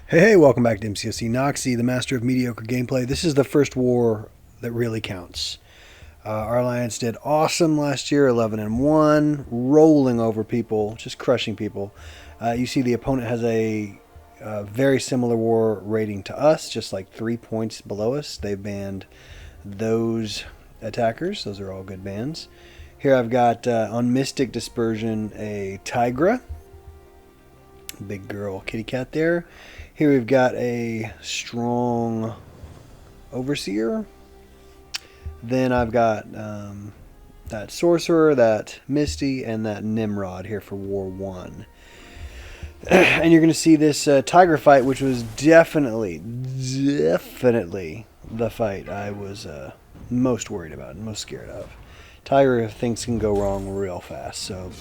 Hey, welcome back to MCOC. Noxie, the master of mediocre gameplay. This is the first war that really counts. Our alliance did awesome last year, 11-1, rolling over people, just crushing people. You see the opponent has a very similar war rating to us, just like 3 points below us. They've banned those attackers. Those are all good bans. Here I've got, on Mystic Dispersion, a Tigra. Big girl kitty cat there. Here we've got a strong Overseer. Then I've got that Sorcerer, that Misty, and that Nimrod here for War 1. And you're going to see this Tiger fight, which was definitely the fight I was most worried about and most scared of. Tiger, things can go wrong real fast, so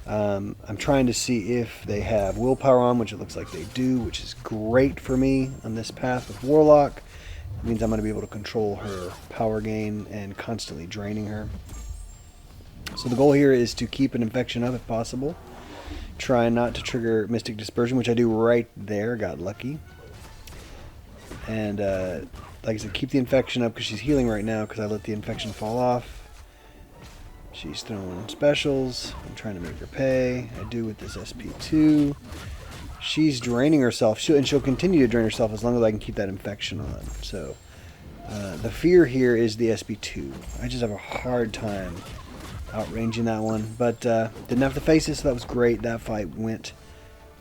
I'm trying to see if they have willpower on, which it looks like they do, which is great for me on this path with Warlock. It means I'm going to be able to control her power gain and constantly draining her. So the goal here is to keep an infection up if possible. Try not to trigger Mystic Dispersion, which I do right there. Got lucky. And like I said, keep the infection up because she's healing right now because I let the infection fall off. She's throwing specials. I'm trying to make her pay. I do with this SP2. She's draining herself, and she'll continue to drain herself as long as I can keep that infection on. So the fear here is the SP2. I just have a hard time outranging that one, but didn't have to face it, so that was great. That fight went,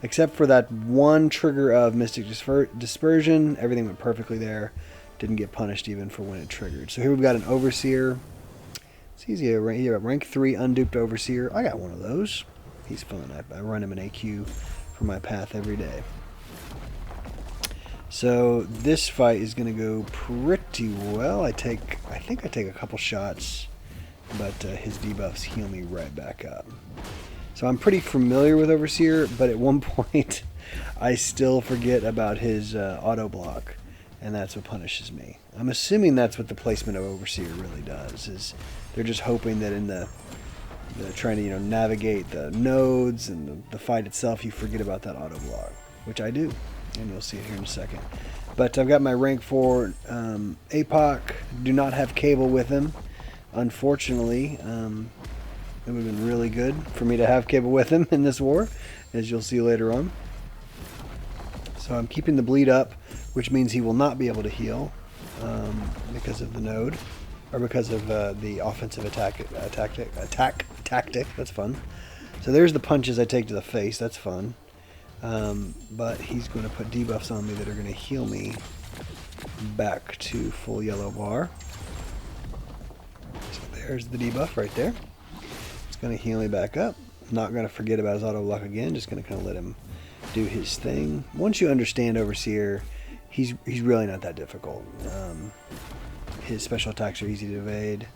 except for that one trigger of Mystic Dispersion, everything went perfectly there. Didn't get punished even for when it triggered. So here we've got an Overseer. It's easy. A rank 3 unduped Overseer. I got one of those. He's fun. I run him in AQ for my path every day. So this fight is going to go pretty well. I think I take a couple shots, but his debuffs heal me right back up. So I'm pretty familiar with Overseer, but at one point I still forget about his auto block, and that's what punishes me. I'm assuming that's what the placement of Overseer really does, is they're just hoping that in the trying to navigate the nodes and the fight itself, you forget about that auto block, which I do, and you'll see it here in a second. But I've got my rank 4 APOC. Do not have cable with him, unfortunately. It would have been really good for me to have cable with him in this war, as you'll see later on. So I'm keeping the bleed up, which means he will not be able to heal because of the node, or because of the offensive attack tactic. That's fun. So there's the punches I take to the face. That's fun. But he's going to put debuffs on me that are going to heal me back to full yellow bar. So there's the debuff right there. It's going to heal me back up. Not going to forget about his auto block again. Just going to kind of let him do his thing. Once you understand Overseer, he's really not that difficult. His special attacks are easy to evade,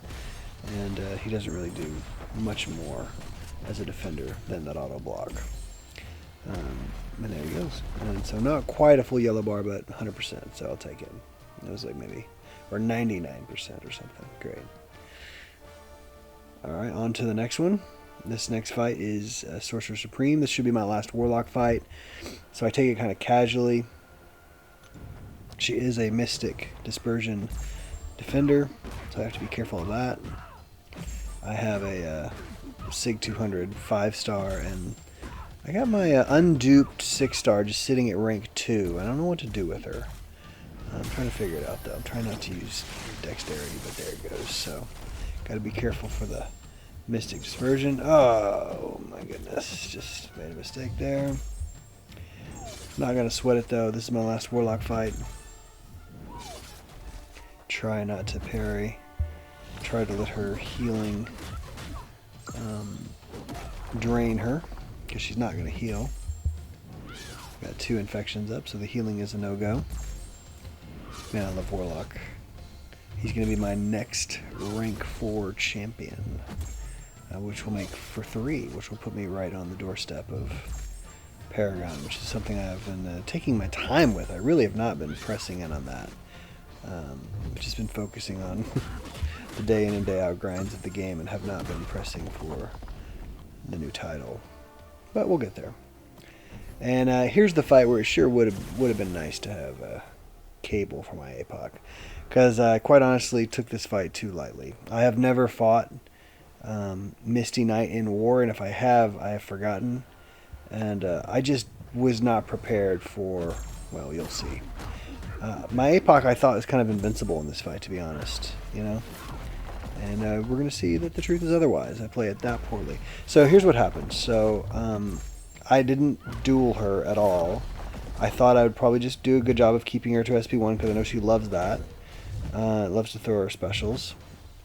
and he doesn't really do much more as a defender than that auto block. And there he goes. And so not quite a full yellow bar, but 100%, so I'll take it. It was like maybe, or 99% or something. Great. Alright, on to the next one. This next fight is Sorcerer Supreme. This should be my last Warlock fight, so I take it kind of casually. She is a Mystic Dispersion defender, so I have to be careful of that. I have a Sig 200 5-star, and I got my unduped 6-star just sitting at rank 2. I don't know what to do with her. I'm trying to figure it out, though. I'm trying not to use dexterity, but there it goes. So, got to be careful for the Mystic Dispersion. Oh my goodness, just made a mistake there. Not gonna sweat it though. This is my last Warlock fight. Try not to parry. Try to let her healing drain her, because she's not going to heal. Got 2 infections up, so the healing is a no-go. Man, I love Warlock. He's going to be my next rank 4 champion, which will make for 3, which will put me right on the doorstep of Paragon, which is something I've been taking my time with. I really have not been pressing in on that. I've just been focusing on the day in and day out grinds of the game and have not been pressing for the new title. But we'll get there. And here's the fight where it sure would have been nice to have a cable for my APOC, because I quite honestly took this fight too lightly. I have never fought Misty Knight in war, and if I have forgotten. And I just was not prepared for, well, you'll see. My APOC I thought was kind of invincible in this fight, to be honest, you know? And we're going to see that the truth is otherwise. I play it that poorly. So here's what happened. So I didn't duel her at all. I thought I would probably just do a good job of keeping her to SP1 because I know she loves that. Loves to throw her specials.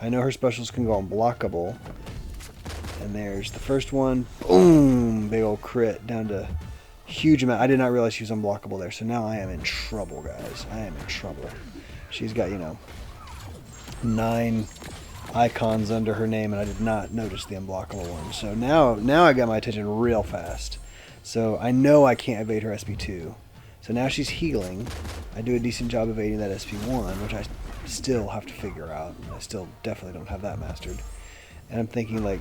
I know her specials can go unblockable. And there's the first one. Boom! Big old crit down to huge amount. I did not realize she was unblockable there. So now I am in trouble, guys. I am in trouble. She's got, 9 icons under her name, and I did not notice the unblockable one. So now I got my attention real fast. So I know I can't evade her SP2. So now she's healing. I do a decent job evading that SP1, which I still have to figure out. I still definitely don't have that mastered. And I'm thinking like,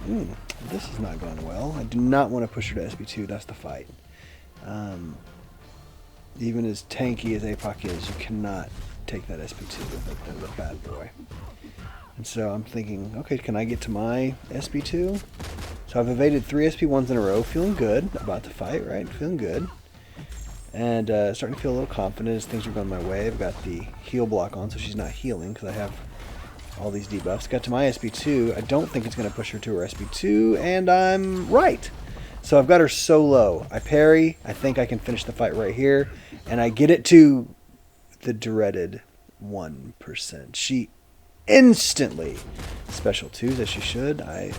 this is not going well. I do not want to push her to SP2. That's the fight. Even as tanky as APOC is, you cannot take that SP2. That's a bad boy. And so I'm thinking, okay, can I get to my SP2? So I've evaded 3 SP1s in a row. Feeling good about the fight, right? Feeling good. And starting to feel a little confident as things are going my way. I've got the heal block on, so she's not healing because I have all these debuffs. Got to my SP2. I don't think it's going to push her to her SP2, and I'm right. So I've got her so low. I parry. I think I can finish the fight right here, and I get it to the dreaded 1%. She instantly special 2s, as she should. I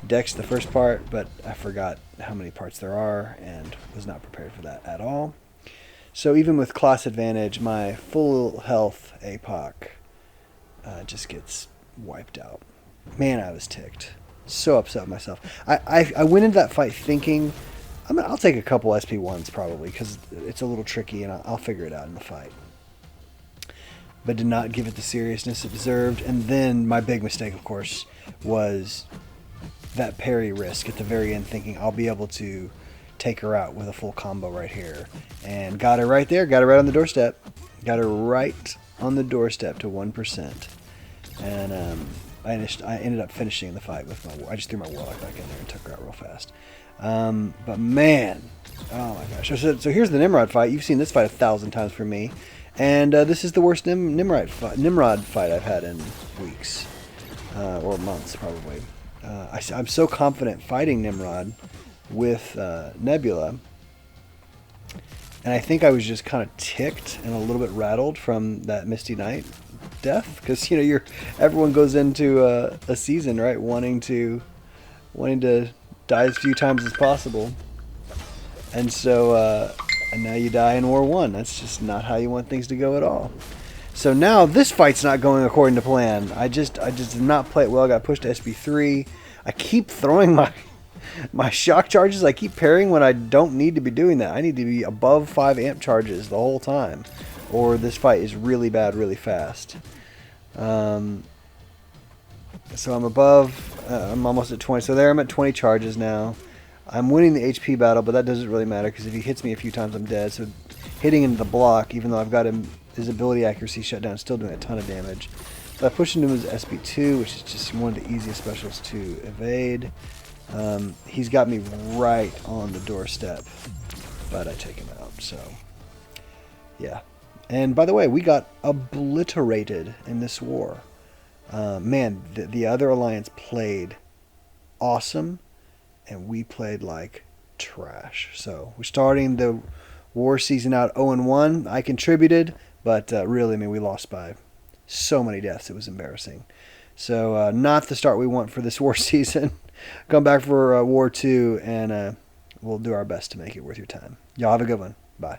dexed the first part, but I forgot how many parts there are and was not prepared for that at all. So even with class advantage, my full health APOC just gets wiped out. Man, I was ticked. So upset with myself. I went into that fight thinking, I'll take a couple SP1s probably because it's a little tricky and I'll figure it out in the fight. But did not give it the seriousness it deserved. And then my big mistake, of course, was that parry risk at the very end, thinking I'll be able to take her out with a full combo right here. And got her right there. Got her right on the doorstep. Got her right on the doorstep to 1%. And I ended up finishing the fight with my... I just threw my warlock back in there and took her out real fast. But man, oh my gosh. So here's the Nimrod fight. You've seen this fight 1,000 times from me. And this is the worst Nimrod fight I've had in weeks. Or months, probably. I'm so confident fighting Nimrod with Nebula. And I think I was just kind of ticked and a little bit rattled from that Misty Knight death. Because, everyone goes into a season, right, wanting to die as few times as possible. And so... and now you die in War 1. That's just not how you want things to go at all. So now this fight's not going according to plan. I just did not play it well. I got pushed to SP3. I keep throwing my shock charges. I keep parrying when I don't need to be doing that. I need to be above 5 amp charges the whole time. Or this fight is really bad really fast. So I'm above. I'm almost at 20. So there I'm at 20 charges now. I'm winning the HP battle, but that doesn't really matter because if he hits me a few times, I'm dead. So hitting into the block, even though I've got his ability accuracy shut down, still doing a ton of damage. So I pushed into his SP2, which is just one of the easiest specials to evade. He's got me right on the doorstep, but I take him out. So, yeah. And by the way, we got obliterated in this war. Man, the other alliance played awesome. And we played like trash. So we're starting the war season out 0-1. I contributed, but really, we lost by so many deaths. It was embarrassing. So not the start we want for this war season. Come back for War 2, and we'll do our best to make it worth your time. Y'all have a good one. Bye.